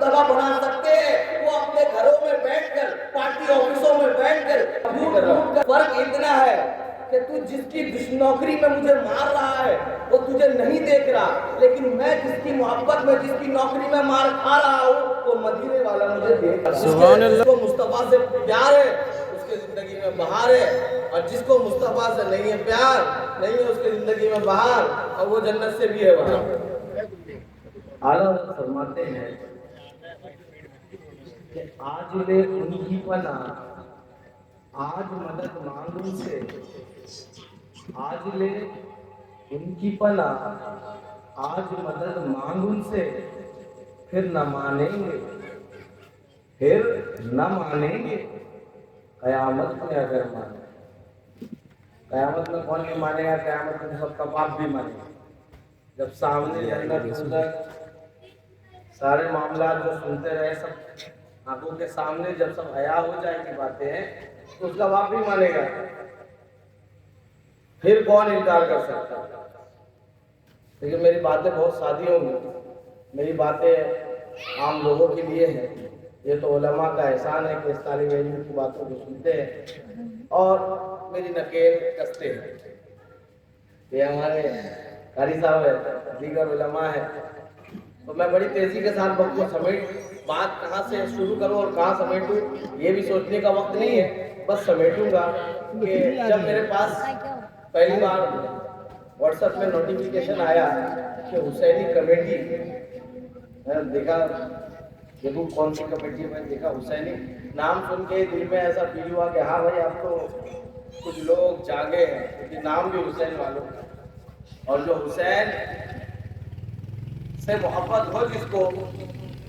मुस्तफा बना सकते हैं वो अपने घरों में बैठकर, पार्टी ऑफिसों में बैठकर झूठ का फर्क इतना है कि तू जिसकी नौकरी में मुझे मार रहा है वो तुझे नहीं देख रहा, लेकिन मैं जिसकी मोहब्बत में, जिसकी नौकरी में मार खा रहा हूँ, वो मदीने वाला मुझे देख रहा है। जिसको मुस्तफा से प्यार है उसके जिंदगी में बहार है, और जिसको मुस्तफा से नहीं है प्यार, नहीं है उसकी जिंदगी में बहार, और वो जन्नत से भी है बाहर। आला फरमाते हैं कि आज ले उनकी पना, आज मदद मांगू से, आज ले उनकी पना, आज मदद मांगू से, फिर न मानेंगे, फिर न मानेंगे कयामत में अगर माने। कयामत में कौन नहीं मानेगा? कयामत में सबका बाप भी मानेगा। जब सामने जन्नत उधर सारे मामला जो सुनते रहे सब आंखों के सामने, जब सब हया हो जाएगी बातें, तो उसका बाप भी मानेगा। फिर कौन इनकार कर सकता है? लेकिन मेरी बातें बहुत सादी होंगी, मेरी बातें आम लोगों के लिए हैं। ये तो उलमा का एहसान है कि इस तालिब इल्म की बातों को सुनते हैं और मेरी नकेल कसते हैं। ये हमारे कारी साहब है, दीगर उलमा है, तो मैं बड़ी तेजी के साथ वक्त को समेट, बात कहाँ से शुरू करूँ और कहाँ समेटूँ ये भी सोचने का वक्त नहीं है। बस समेटूंगा कि जब मेरे पास पहली बार व्हाट्सएप में नोटिफिकेशन आया कि हुसैनी कमेटी, मैं देखा देखो कौन सी कमेटी में, देखा हुसैनी नाम सुन के दिल में ऐसा फील हुआ कि हाँ भाई अब तो कुछ लोग जागे हैं, क्योंकि नाम भी हुसैन वालों, और जो हुसैन से मोहब्बत हो जिसको,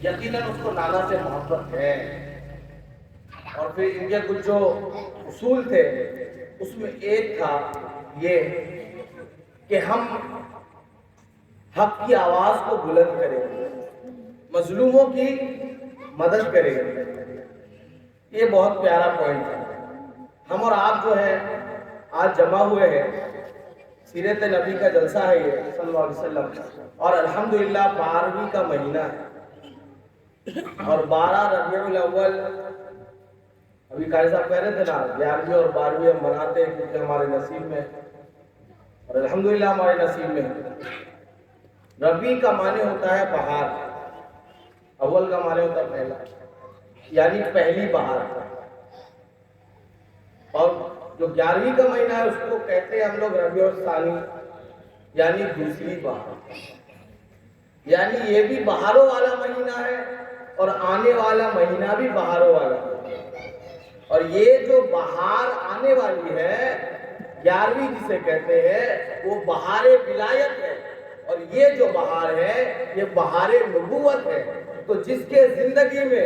यकीनन उसको नाना से मोहब्बत है। और फिर इनके कुछ जो उसूल थे उसमें एक था ये कि हम हक की आवाज को बुलंद करेंगे, मजलूमों की मदद करेंगे। ये बहुत प्यारा पॉइंट है। हम और आप जो है आज जमा हुए हैं, सीरत नबी का जलसा है ये सल्लल्लाहु अलैहि वसल्लम, और अल्हम्दुलिल्लाह 12वीं का महीना है और 12 रबीउल अव्वल, अभी कारी साहब कह रहे थे ना 11वीं और 12वीं हम मनाते हैं क्योंकि हमारे नसीब में, और अल्हम्दुलिल्लाह हमारे नसीब में। रबी का माने होता है बहार, अव्वल का माने होता है पहला, यानी पहली बहार, और जो 11वीं का महीना है उसको कहते हैं हम लोग रबीउल सानी, यानी दूसरी बहार। यानी ये भी बहारों वाला महीना है और आने वाला महीना भी बहारों वाला है। और ये जो बहार आने वाली है 11वीं जिसे कहते हैं, वो बहारे विलायत है, और ये जो बहार है ये बहारे नबूवत है। तो जिसके जिंदगी में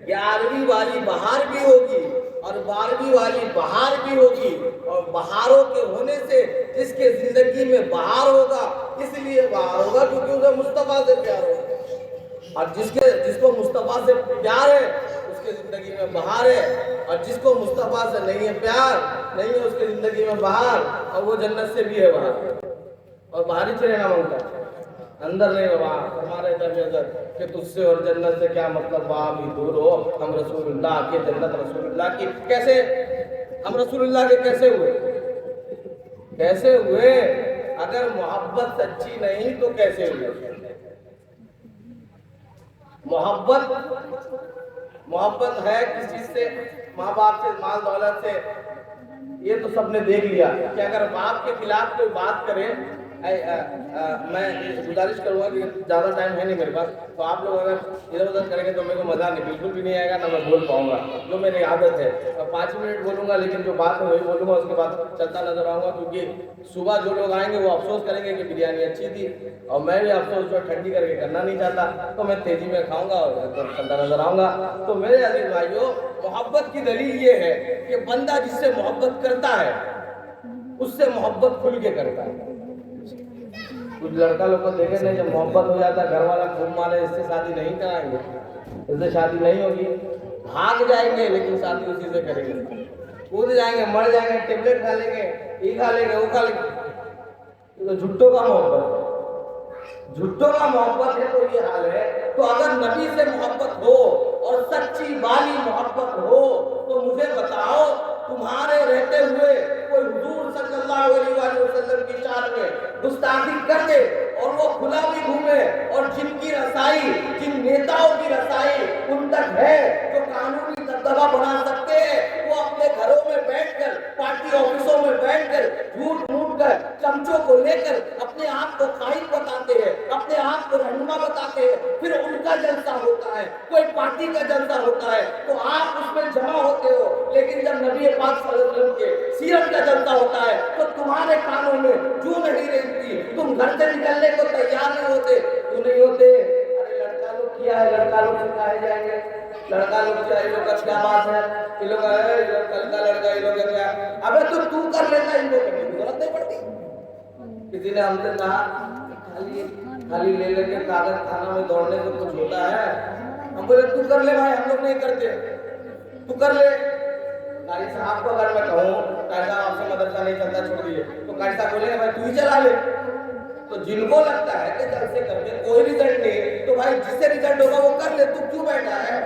11वीं वाली बहार भी होगी और 12वीं वाली बहार भी होगी, और बहारों के होने से जिसके जिंदगी में बहार होगा, इसलिए बहार होगा क्योंकि उसे मुस्तफा से प्यार होगा, और जिसको मुस्तफा से प्यार है उसके जिंदगी में बहार है, और जिसको मुस्तफा से नहीं है प्यार, नहीं है उसके जिंदगी में बहार, और वो जन्नत से भी है बाहर, और बाहर ही चलेना मांगता है, अंदर नहीं बाबा। हमारे दरमियान कि तुझसे और जन्नत से क्या मतलब, बाप ही दूर हो, हम रसूलुल्लाह के, जन्नत रसूलुल्लाह की। कैसे हम रसूलुल्लाह के कैसे हुए? कैसे हुए? अगर मोहब्बत सच्ची नहीं तो कैसे हुए? मोहब्बत है किस चीज से? माँ बाप से, माल दौलत से, ये तो सबने देख लिया कि अगर बाप के खिलाफ कोई बात करे, मैं गुजारिश करूंगा कि ज़्यादा टाइम है नहीं मेरे पास, तो आप लोग अगर इधर उधर करेंगे तो मेरे को मज़ा नहीं, बिल्कुल भी नहीं आएगा, ना मैं बोल पाऊंगा, जो मेरी आदत है। 5 मिनट बोलूंगा, लेकिन जो बात है वही बोलूंगा, उसके बाद चलता नजर आऊँगा, क्योंकि सुबह जो लोग आएंगे वो अफसोस करेंगे कि बिरयानी अच्छी थी, और मैं भी अफसोस जो ठंडी करके करना नहीं चाहता, तो मैं तेज़ी में खाऊँगा और चलता नजर आऊँगा। तो मेरे अजीज भाइयों, मोहब्बत की दलील ये है कि बंदा जिससे मोहब्बत करता है उससे मोहब्बत खुल के करता है। कुछ लड़का लोग को देखे नहीं, जब मोहब्बत हो जाता है घर वाला खूब मारे, इससे शादी नहीं कराएंगे, इससे शादी नहीं होगी, भाग जाएंगे लेकिन शादी उसी से करेंगे, कूद जाएंगे, मर जाएंगे, टेबलेट खा लेंगे, ये खा लेंगे, वो खा लेंगे। तो झुट्टों का मोहब्बत है, झुट्टों का मोहब्बत है, तो ये हाल है। तो अगर नबी से मोहब्बत जलवा बताते हैं, फिर उनका जलसा होता है, कोई पार्टी का जलसा होता है, तो आप उसमें जमा होते हो। लेकिन जब नबी पाक सल्लल्लाहु अलैहि वसल्लम के सीरत का जलसा होता है तो तुम्हारे कानों में जू नहीं रहती, तुम घर से निकलने को तैयार नहीं होते। क्यों नहीं होते? अरे लड़का लोग किया है, लड़का लोग से कहे जाएंगे, लड़का लोग क्या, ये लोग का क्या बात है, ये लोग कल का लड़का, ये लोग क्या। अबे तो तू कर लेता, इनको करने की जरूरत नहीं पड़ती। किसी ने हमसे कहा खाली ले लेके कागज खाना में दौड़ने से कुछ होता है? हम बोले तू कर ले भाई, हम लोग नहीं करते, तू कर ले। कारी साहब को अगर मैं कहूँ कारी साहब आपसे मदरसा नहीं चलता, छोड़ दिए, तो कारी साहब बोलेंगे भाई तू ही चला ले। तो जिनको लगता है कि जलसे करके कोई रिजल्ट नहीं, तो भाई जिससे रिजल्ट होगा वो कर ले, तू क्यों बैठा है?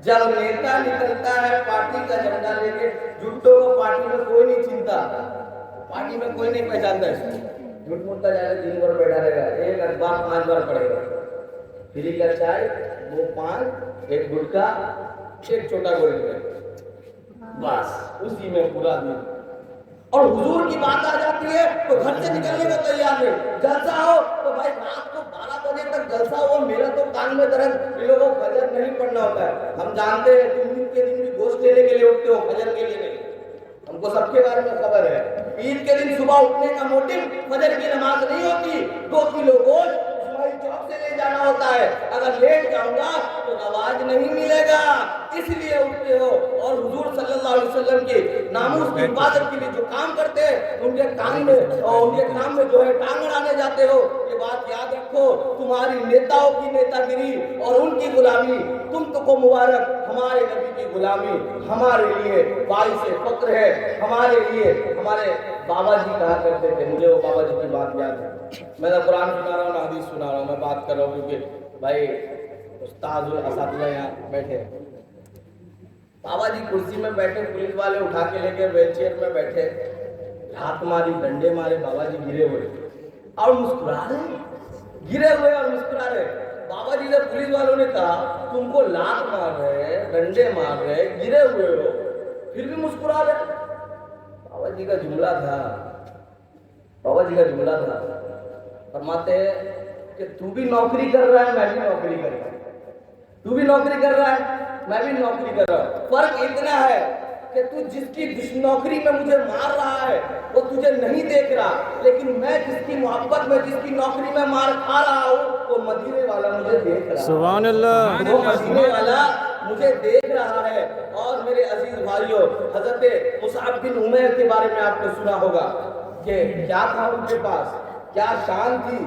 जब नेता निकलता है पार्टी का झंडा लेके, झूठों को पार्टी में कोई नहीं चिंता, पार्टी में कोई नहीं पहचानता इसको। झूठ बोलता जाएगा, दिन भर बैठा रहेगा, एक अखबार 5 बार पढ़ेगा, फ्री का चाय, 2 पान, 1 गुटखा, 1 छोटा गोलगप्पा, बस उसी में पूरा दिन। और हुजूर की बात आ जाती है तो घर से निकलने को तैयार नहीं। जलसा हो तो भाई रात को 12 बजे तक जलसा हो, मेरा तो कान में दर्द, इन लोगों को फजर नहीं पढ़ना होता है। हम जानते हैं तुम ईद के दिन भी गोश्त लेने के लिए उठते हो, फजर के लिए नहीं, हमको सबके बारे में खबर है। ईद के दिन सुबह उठने का मोटिव फजर की नमाज नहीं होती, 2 किलो गोश्त चौक से ले जाना होता है, अगर लेट जाऊंगा तो नवाज नहीं मिलेगा, इसलिए उठते हो। और हुजूर सल्लल्लाहु अलैहि वसल्लम के नामूस की हिफाजत के लिए जो काम करते हैं, उनके काम में जो है टांग अड़ाने जाते हो। ये बात याद रखो, तुम्हारी नेताओं की नेतागिरी और उनकी गुलामी तुमको मुबारक, हमारे नबी की गुलामी हमारे लिए बाइस फक्र है। हमारे लिए हमारे बाबा जी कहा करते थे, मुझे वो बाबा जी की बात याद है, मैं ना कुरान सुना रहा हूँ ना हदीस सुना रहा हूँ, मैं बात कर रहा हूँ क्योंकि भाई उस्ताद असातिज़ा यहाँ बैठे। बाबा जी कुर्सी में बैठे, पुलिस वाले उठा के लेके व्हील चेयर में बैठे, हाथ मारी, डंडे मारे, बाबा जी गिरे हुए और मुस्कुरा रहे, गिरे हुए और मुस्कुरा रहे। बाबा जी से पुलिस वालों ने कहा तुमको लात मार रहे, डंडे मार रहे, गिरे हुए हो, फिर भी मुस्कुरा रहे। बाबा जी का जुमला था, बाबा जी का जुमला था, फरमाते हैं कि तू भी नौकरी कर रहा है, मैं भी नौकरी कर रहा हूँ, तू भी नौकरी कर रहा है, मैं भी नौकरी कर रहा हूँ। फर्क इतना है कि तू जिसकी नौकरी में मुझे मार रहा है वो तुझे नहीं देख रहा, लेकिन मैं जिसकी मोहब्बत में, जिसकी नौकरी में मार खा रहा हूँ, वो मदीने वाला मुझे देख रहा है। सुभान अल्लाह, वो मदीने वाला मुझे देख रहा है। और मेरे अजीज भाइयों, हजरत मुसअब बिन उमैर के बारे में आपने सुना होगा कि क्या था उनके पास, क्या शान थी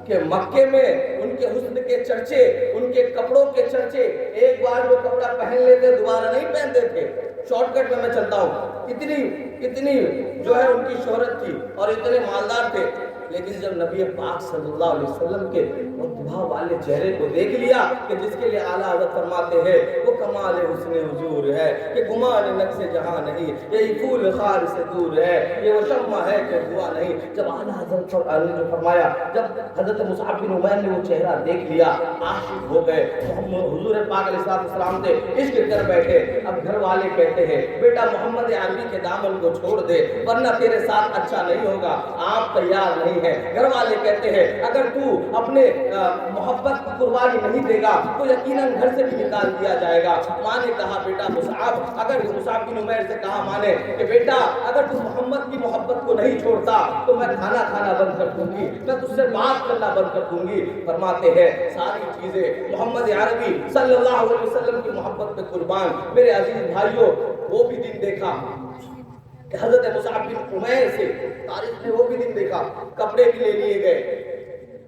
कि मक्के में उनके हुस्न के चर्चे, उनके कपड़ों के चर्चे, एक बार वो कपड़ा पहन लेते दोबारा नहीं पहनते थे। शॉर्टकट में मैं चलता हूँ, इतनी जो है उनकी शोहरत थी और इतने मालदार थे। लेकिन जब नबी पाक सल्लल्लाहु अलैहि वसल्लम के मुतबा वाले चेहरे को देख लिया कि जिसके लिए आला हज़रत फरमाते हैं वो कमाल हुस्न हुजूर है कि गुमान नक्शे जहां नहीं, ये फूल खार से दूर है, ये वो शम्मा है कि धुआं नहीं। जब आला हज़रत ने जो फरमाया, जब हज़रत मुसअब बिन उमैर ने वो चेहरा देख लिया, आशिक हो गए। हुजूर पाक अलैहिस्सलाम से इश्क कर बैठे। अब घर वाले कहते हैं बेटा मोहम्मद अरबी के दामन को छोड़ दे वरना तेरे साथ अच्छा नहीं होगा। आप तैयार नहीं है। घर वाले कहते हैं अगर तू अपने मोहब्बत की कुर्बानी नहीं देगा तो यकीनन घर से भी निकाल दिया जाएगा। माँ ने कहा बेटा मुसअब, अगर मुसअब बिन उमैर से कहा माँ ने कि बेटा अगर तू मोहम्मद की मोहब्बत को नहीं छोड़ता तो मैं खाना खाना बंद कर दूंगी, मैं तुझसे बात करना बंद कर दूंगी। फरमाते हैं सारी चीजें मोहम्मद अरबी सल्लल्लाहु अलैहि वसल्लम की मोहब्बत पे कुर्बान। मेरे अजीज भाइयों, वो भी दिन देखा हज़रत मुसअब बिन उमैर से तारीख में, वो भी दिन देखा कपड़े भी ले लिए गए,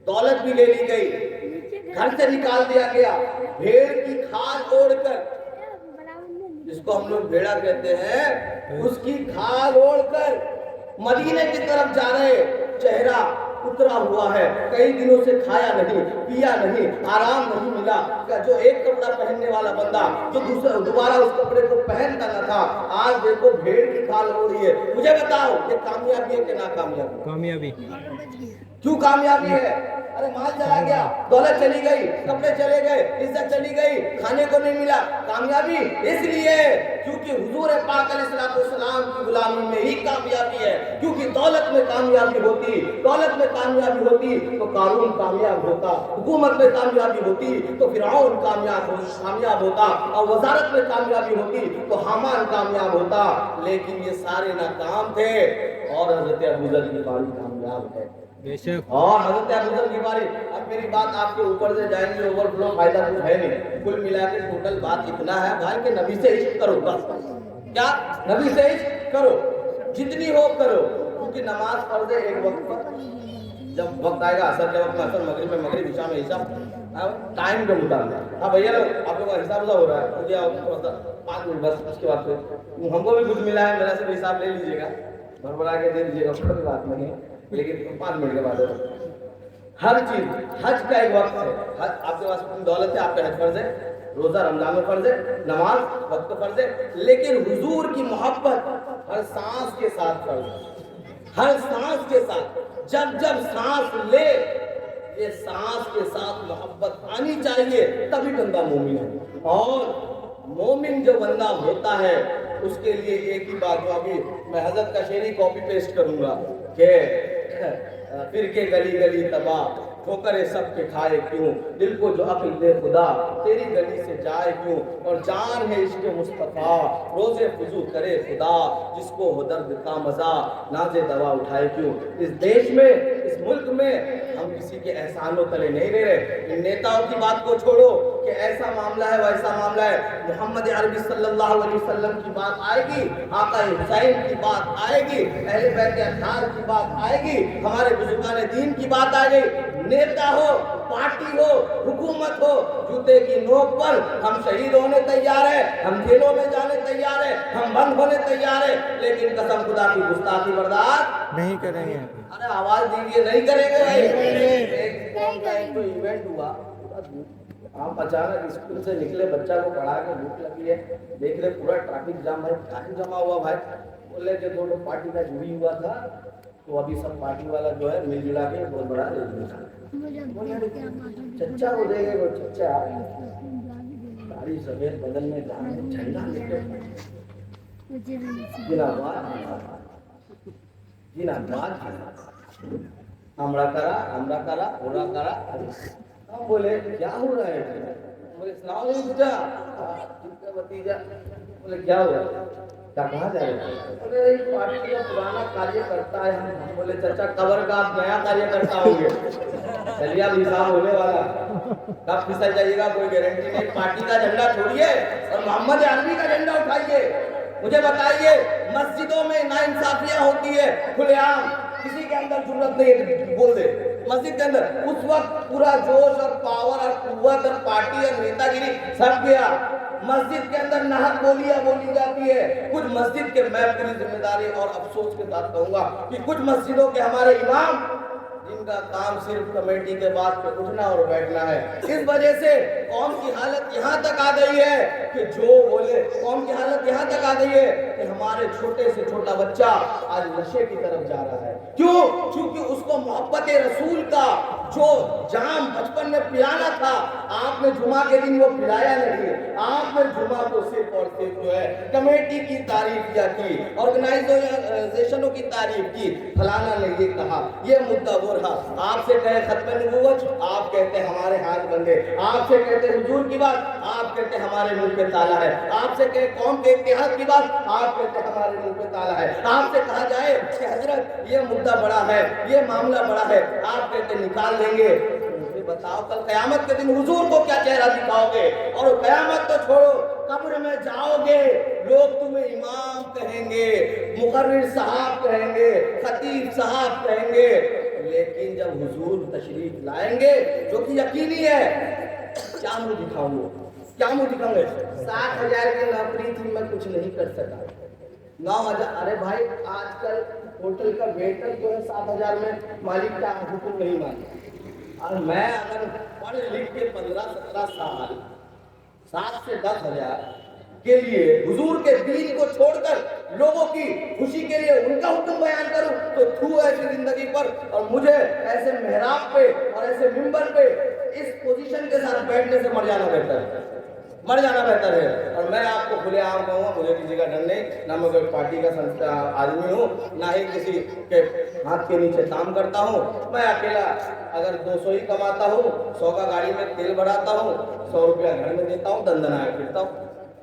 दौलत भी ले ली गई, घर से निकाल दिया गया। भेड़ की खाल ओढ़कर, जिसको हम लोग भेड़ा कहते हैं, उसकी खाल ओढ़कर मदीने की तरफ जा रहे, चेहरा उतरा हुआ है, कई दिनों से खाया नहीं, पिया नहीं, आराम नहीं मिला। जो एक कपड़ा पहनने वाला बंदा जो दोबारा उस कपड़े को पहनता न था, आज देखो भेड़ की खाल हो रही है। मुझे बताओ ये कामयाबी है कि नाकामयाबी? कामयाबी। क्यों कामयाबी है? अरे माल चला गया, दौलत चली गई, कपड़े चले गए, इज्जत चली गई, खाने को नहीं मिला। कामयाबी इसलिए क्योंकि हुजूर पाक अलैहिस्सलाम की गुलामी में ही कामयाबी है। क्योंकि दौलत में कामयाबी होती, दौलत में कामयाबी होती तो कारून कामयाब होता, हुकूमत में कामयाबी होती तो फिरौन कामयाब होता, और वजारत में कामयाबी होती तो हामान कामयाब होता। लेकिन ये सारे नाकाम थे और हजरत अबू ज़र ग़िफ़ारी कामयाब है। और हजरत अबू ज़र ग़िफ़ारी, अब मेरी बात आपके ऊपर से जाएंगे ओवरफ्लो, फायदा कुछ है नहीं। कुल मिला के टोटल बात इतना है भाई कि नबी से इश्क करो बस। क्या? नबी से इश्क करो, जितनी हो करो। क्योंकि नमाज फर्ज है एक वक्त पर, जब वक्त आएगा असर के वक्त में असर, मगरिब में मगरिब, इशा में इशा, टाइम के मुताबिक। हाँ भैया लोग, आप लोगों का हिसाब हो रहा है, मुझे थोड़ा सा 5 मिनट बस, उसके बाद फिर हमको भी कुछ मिला है, मेरा से भी हिसाब ले लीजिएगा, भरभरा के दे दीजिएगा, कोई बात नहीं, लेकिन 5 मिनट के बाद हर चीज। हज का एक वक्त है, हज आपके पास अपनी दौलत है, आपका हज फर्ज है, रोजा रमजान में फर्ज है, नमाज वक्त पर फर्ज है। लेकिन हुजूर की मोहब्बत हर सांस के साथ फर्ज है, हर सांस के साथ। जब जब सांस ले, ये सांस के साथ मोहब्बत आनी चाहिए, तभी बंदा मोमिन है। और मोमिन जो बंदा होता है उसके लिए एक ही बात, अभी मैं हजरत का शेर ही कॉपी पेस्ट करूंगा कि फिर के गली गली तबाह ठोकरे सबके खाए क्यों, दिल को जो अक्ल दे खुदा तेरी गली से जाए क्यों, और जान है इश्क़ मुस्तफ़ा रोज़े फुजू करे खुदा, जिसको हो दर्द का मज़ा नाज़े दवा उठाए क्यों। इस देश में, इस मुल्क में हम किसी के एहसानों तले नहीं रह रहे। इन नेताओं की बात को छोड़ो कि ऐसा मामला है वैसा मामला है, मोहम्मद अरबी सल्लल्लाहु अलैहि वसल्लम की बात आएगी, आका हुसैन की बात आएगी, अहले बैत अत्हार की बात आएगी, हमारे बुजुर्गान दीन की बात आ गई। नेता हो, पार्टी हो, हुकूमत हो, जूते की नोक पर हम शहीद होने तैयार है, हम जेलों में जाने तैयार है, हम बंद होने तैयार है, लेकिन कसम खुदा की गुस्ताखी बर्दाश्त नहीं करेंगे। अरे आवाज दीजिए, नहीं करेंगे भाई। एक तो इवेंट हुआ, आप अचानक स्कूल से निकले, बच्चा को पढ़ा के भूख लगी है, देख रहे पूरा ट्रैफिक जाम, भाई ट्रैफिक जमा हुआ भाई। बोले कि दो पार्टी का जुड़ी हुआ था, तो अभी सब पार्टी वाला जो है मिल जुला के बहुत बड़ा चच्चा को देंगे, वो चच्चा गाड़ी सफेद बदन में जाने झंडा लेके हमरा करा पूरा करा। हम बोले क्या हो रहा है? बोले सुनाओ नहीं भतीजा। बोले क्या हुआ? क्या कहा जाए? बोले पार्टी का पुराना कार्य करता है। हम बोले चाचा कबर का आप नया कार्य करता होंगे, चलिए अब हिसाब होने वाला, कब फिसल जाइएगा कोई गारंटी नहीं। पार्टी का झंडा छोड़िए और मोहम्मद अरबी का झंडा उठाइए। मुझे बताइए, मस्जिदों में नाइंसाफियां होती है खुलेआम, किसी के अंदर जुर्रत नहीं है बोल दे मस्जिद के अंदर, उस वक्त पूरा जोश और पावर और कुव्वत और पार्टी और नेतागिरी सब गया। मस्जिद के अंदर नाहक बोलियां बोली जाती है। कुछ मस्जिद के, मैं पूरी जिम्मेदारी और अफसोस के साथ कहूंगा कि कुछ मस्जिदों के हमारे इमाम जिनका काम सिर्फ कमेटी के बाद पे उठना और बैठना है, इस वजह से कौम की हालत यहाँ तक आ गई है कि जो बोले, कौम की हालत यहाँ तक आ गई है कि हमारे छोटे से छोटा बच्चा आज नशे की तरफ जा रहा है। क्यों? क्योंकि उसको मोहब्बत रसूल का जो जाम बचपन में पिलाना था, आपने जुमा के दिन वो पिलाया नहीं। आपने जुमा को सिर्फ और सिर्फ जो है कमेटी की तारीफ किया की, ऑर्गेनाइजेशनों की तारीफ की, फलाना ने ये कहा, ये मुद्दा वो रहा। आपसे कहे खत्म नबूवत, आप कहते हमारे हाथ बंधे। आपसे कहते हुजूर की बात, आप कहते हमारे मुंह पे ताला है। आपसे कहे कौम के इत्तेहाद की बात, आप कहते हमारे मुंह पे ताला है। आपसे कहा जाए कि हजरत ये मुद्दा बड़ा है, ये मामला बड़ा है, आप कहते निकाल देंगे। बताओ कल कयामत के दिन हुजूर को क्या चेहरा दिखाओगे? और कयामत तो छोड़ो, कब्र में जाओगे, लोग तुम्हें इमाम कहेंगे, मुकर्रिर साहब कहेंगे, खतीब साहब कहेंगे, लेकिन जब हुजूर तशरीफ लाएंगे जो कि यकीनी है, क्या मुझे दिखाऊंगे? क्या मुझे दिखाऊंगे? 60,000 की नौकरी थी, मैं कुछ नहीं कर सका। 9,000, अरे भाई आजकल होटल का वेटर जो है 7,000 में मालिक का हुक्म नहीं मानता। और मैं अगर पढ़ लिख के 15-17 साल 7 से 10,000 के लिए हुजूर के दीन को छोड़कर लोगों की खुशी के लिए उनका हुक्म बयान करूं तो थू ऐसी जिंदगी पर, और मुझे ऐसे मेहराब पे और ऐसे मिंबर पे इस पोजीशन के साथ बैठने से मर जाना बेहतर है, मर जाना बेहतर है। और मैं आपको खुले आम कहूँगा, मुझे किसी का डर नहीं, ना मैं कोई पार्टी का संस्था आदमी हूँ, ना ही किसी के हाथ के नीचे काम करता हूँ। मैं अकेला अगर 200 ही कमाता हूँ, 100 का गाड़ी में तेल भराता हूँ, 100 रुपया घर में देता हूँ, दंदनाया फिरता हूँ,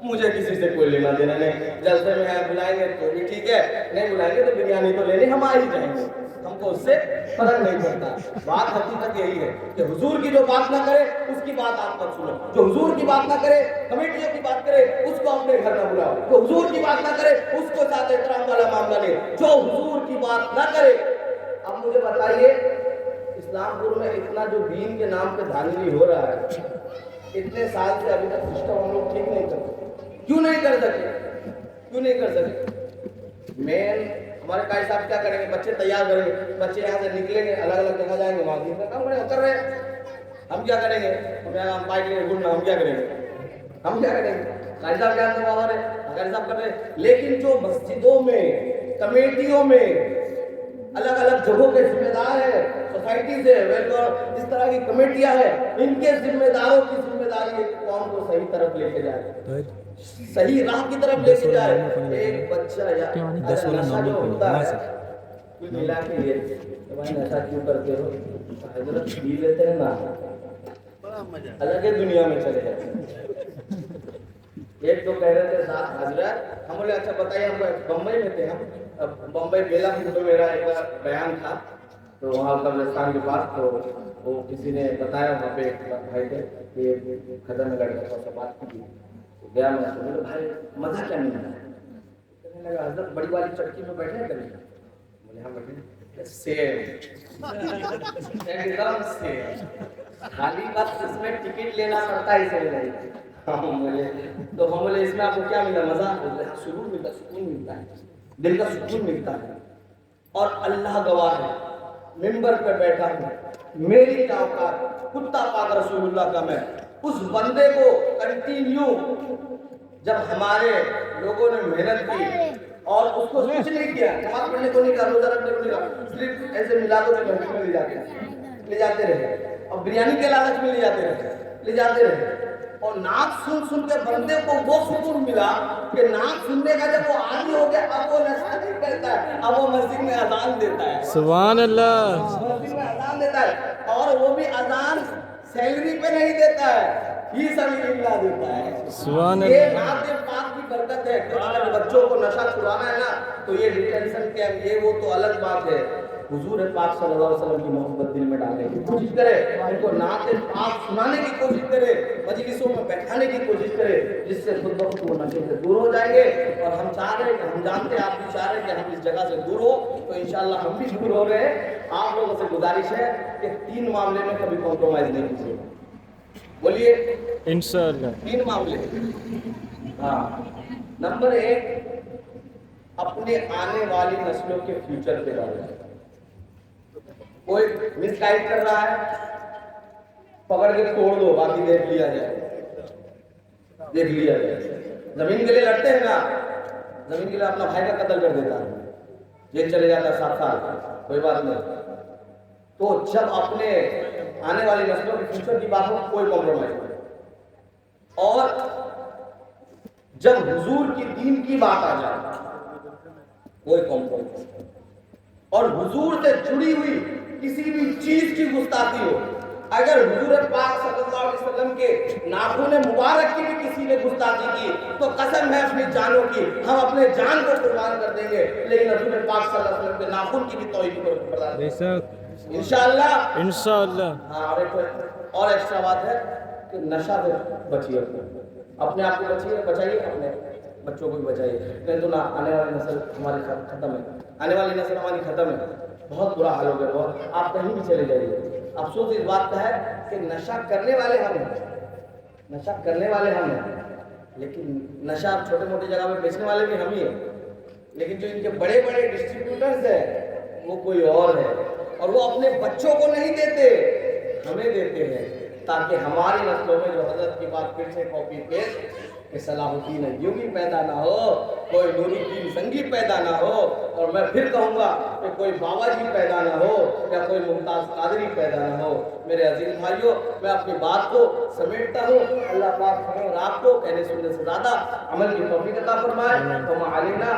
मुझे किसी से कोई लेना देना नहीं। जलसे में बुलाएंगे तो भी ठीक है, नहीं बुलाएंगे तो बिरयानी तो लेने हम आ ही जाएंगे, हमको उससे फर्क नहीं पड़ता। बात हकीकत यही है कि हुजूर की जो बात ना करे उसकी बात आप मत सुनो, जो हुजूर की बात ना करे, कमेटियों की बात करे, उसको अपने घर ना बुलाओ, जो हुजूर की बात ना करे उसको साथ एहतराम वाला मामला ले, जो हुजूर की बात ना करे। अब मुझे बताइए, इस्लामपुर में इतना जो दीन के नाम पे धांधली हो रहा है, इतने साल से अभी तक सिस्टम हम लोग ठीक नहीं कर सके। क्यों नहीं कर सके? क्यों नहीं कर सके? मेन हमारे काई साहब क्या करेंगे, बच्चे तैयार करेंगे, बच्चे यहाँ से निकलेंगे, अलग अलग जगह जाएंगे, वहाँ दिन का काम कर रहे हैं, हम क्या करेंगे? हम बाइक लेके घूमना, हम क्या करेंगे? हम क्या करेंगे? काई साहब क्या तो बाबा काई साहब कर रहे हैं। लेकिन जो मस्जिदों में, कमेटियों में, अलग अलग जगहों के जिम्मेदार है, सोसाइटी से वेलफेयर इस तरह की कमेटियां हैं, इनके जिम्मेदारों की जिम्मेदारी है कि कौम को सही तरफ लेके जाए, सही राह की तरफ लेके जाए। एक बच्चा या नशा जो होता है, कुल मिला के ये भाई नशा क्यों करते हो, हजरत पी लेते हैं ना, अलग ही दुनिया में चले जाते हैं। एक तो कह रहे थे साथ हजरत, हम बोले अच्छा बताइए, हम बम्बई में थे, हम बम्बई बेलापुर में मेरा एक बयान था, तो वहाँ कब्रिस्तान के पास, तो वो किसी ने बताया, वहाँ पे एक भाई थे कि खतर में लड़का से बात की, गया मैं बोले भाई मजा क्या मिला? कहने लगा हजरत बड़ी वाली चटकी में बैठे कभी? बोले हाँ बैठे। सेम एकदम सेम, खाली बस इसमें टिकट लेना पड़ता है, इसे नहीं। हम बोले इसमें आपको क्या मिला? मजा? बोले हाँ सुरूर मिलता, सुकून मिलता है, दिल का सुकून मिलता है। और अल्लाह गवाह है, मिंबर पे बैठा हूँ, मेरी क्या औकात, कुत्ता पाक रसूलुल्लाह का मैं, उस बंदे को कंटिन्यू, जब हमारे लोगों ने मेहनत की और उसको कुछ नहीं किया, नमाज पढ़ने को नहीं कहा, रोजा रखने को नहीं कहा, सिर्फ ऐसे मिला दो कि घर में ले जाते रहे, और बिरयानी के लालच में ले जाते रहे। और नाक सुन के बंदे को वो सुकून मिला कि नाक सुनने का जब वो आदी हो गया, अब वो नशा नहीं करता है, अब वो मस्जिद में अजान देता है। सुभान अल्लाह, मस्जिद में अजान देता है, और वो भी अजान सैलरी पे नहीं देता है, ही सबिलिल्लाह देता है। सुभान अल्लाह, ये नात पाक की बरकत है। अगर बच्चों को नशा छुड़ाना है ना, तो ये डिटेंशन कैंप, ये वो तो अलग बात है। हुजूर पाक सल्लल्लाहु अलैहि वसल्लम की मोहब्बत दिल में डालने की कोशिश करे, उनको नात पाक सुनाने की कोशिश करे, मजलिसों में बैठाने की कोशिश करे, जिससे खुद ब खुद वो नशे से दूर हो जाएंगे। और हम चाह रहे हैं कि, हम जानते हैं, आप भी चाह रहे हैं कि हम इस जगह से दूर हो, तो इंशाअल्लाह हम भी दूर हो गए। आप लोगों से गुजारिश है कि 3 मामले में कभी कॉम्प्रोमाइज नहीं कीजिए। बोलिए इंशाअल्लाह। 3 मामले। हाँ, नंबर 1, अपने आने वाली नस्लों के फ्यूचर के बारे में कोई मिसगाइड कर रहा है, पकड़ के तोड़ दो, बाकी देख लिया जाए। जमीन के लिए लड़ते हैं ना, जमीन के लिए अपना भाई का कत्ल कर देता है, जेल चले जाता है 7 साल, कोई बात नहीं। तो जब अपने आने वाली नस्लों के फ्यूचर की बात हो, कोई कॉम्प्रोमाइज नहीं। और जब हुजूर की दीन की बात आ जाए, कोई कॉम्प्रोमाइज। और हुजूर से जुड़ी हुई किसी भी चीज की गुस्ताखी हो, अगर हुजूर पाक सल्लल्लाहु अलैहि वसल्लम के नाखून मुबारक की भी किसी ने गुस्ताखी की, तो कसम है अपनी जानों की, हम अपने जान को कुर्बान कर देंगे, लेकिन हुजूर पाक सल्लल्लाहु अलैहि वसल्लम के नाखून की भी तौहीद को इंशाअल्लाह। हाँ, और एक्स्ट्रा बात है कि नशा से बचिए, अपने आप को बचाइए, अपने बच्चों को भी बचाइए, नहीं तो ना आने वाली नस्ल हमारी खत्म है, आने वाली नस्ल हमारी खत्म है। बहुत बुरा हाल हो गया, बहुत। आप कहीं भी चले जाइए, अफसोस इस बात का है कि नशा करने वाले हम हैं, लेकिन नशा छोटे मोटे जगह में बेचने वाले भी हम ही हैं, लेकिन जो इनके बड़े बड़े डिस्ट्रीब्यूटर्स हैं वो कोई और है, और वो अपने बच्चों को नहीं देते, हमें देते हैं, تاکہ ہماری نسلوں میں جو حضرت کی بات پھر سے کاپی پیسٹ کہ صلاح الدین ایوبی پیدا نہ ہو، کوئی نور الدین زنگی پیدا نہ ہو، اور میں پھر کہوں گا کہ کوئی بابا جی پیدا نہ ہو یا کوئی ممتاز قادری پیدا نہ ہو۔ میرے عزیز بھائیوں، میں اپنی بات کو سمیٹتا ہوں۔ اللہ پاک ہمیں اور آپ کو کہنے سننے سے زیادہ عمل کی توفیق عطا فرمائے۔ تو علینا